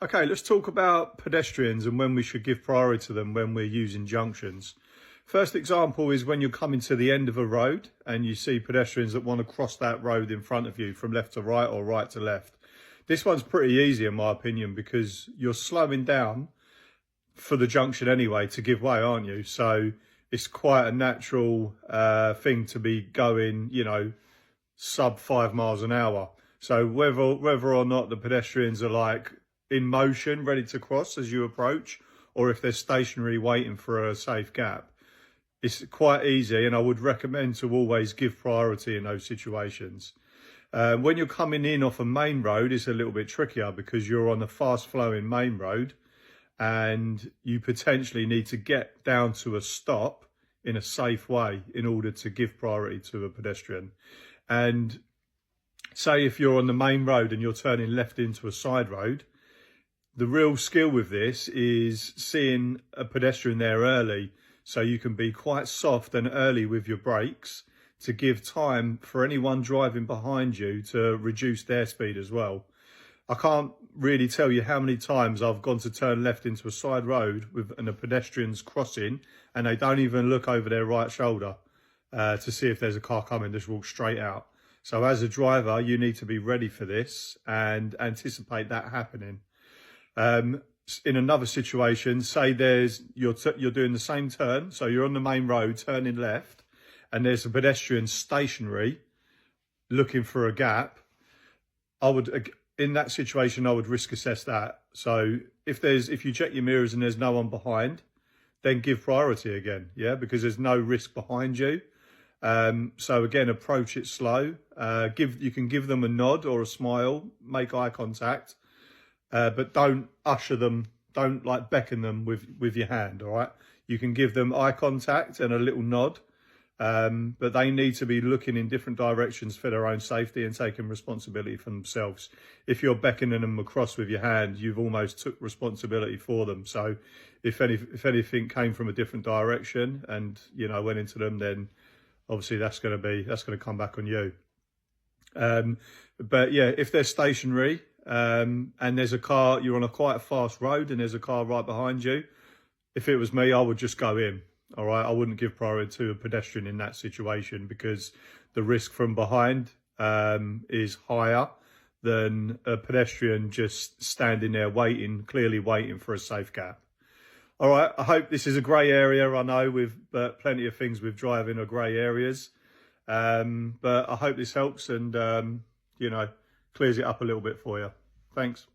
Okay, let's talk about pedestrians and when we should give priority to them when we're using junctions. First example is when you're coming to the end of a road and you see pedestrians that want to cross that road in front of you from left to right or right to left. This one's pretty easy in my opinion because you're slowing down for the junction anyway to give way, aren't you? So it's quite a natural thing to be going, sub 5 miles an hour. So whether or not the pedestrians are like in motion, ready to cross as you approach, or if they're stationary waiting for a safe gap, it's quite easy, and I would recommend to always give priority in those situations. When you're coming in off a main road, it's a little bit trickier because you're on a fast flowing main road and you potentially need to get down to a stop in a safe way in order to give priority to a pedestrian. And say if you're on the main road and you're turning left into a side road, the real skill with this is seeing a pedestrian there early, so you can be quite soft and early with your brakes to give time for anyone driving behind you to reduce their speed as well. I can't really tell you how many times I've gone to turn left into a side road with a pedestrian's crossing and they don't even look over their right shoulder to see if there's a car coming, just walk straight out. So as a driver, you need to be ready for this and anticipate that happening. In another situation, say you're doing the same turn, so you're on the main road turning left, and there's a pedestrian stationary looking for a gap. In that situation, I would risk assess that. So if you check your mirrors and there's no one behind, then give priority again, yeah, because there's no risk behind you. So again, approach it slow. You can give them a nod or a smile, make eye contact. But don't usher them, don't like beckon them with your hand, all right? You can give them eye contact and a little nod, but they need to be looking in different directions for their own safety and taking responsibility for themselves. If you're beckoning them across with your hand, you've almost took responsibility for them. So if anything came from a different direction and, went into them, then obviously that's going to come back on you. But yeah, if they're stationary, and there's a car, you're on quite a fast road and there's a car right behind you, if it was me, I would just go in, all right? I wouldn't give priority to a pedestrian in that situation because the risk from behind is higher than a pedestrian just standing there clearly waiting for a safe gap. All right, I hope this is a grey area. I know but plenty of things with driving are grey areas, but I hope this helps and, clears it up a little bit for you. Thanks.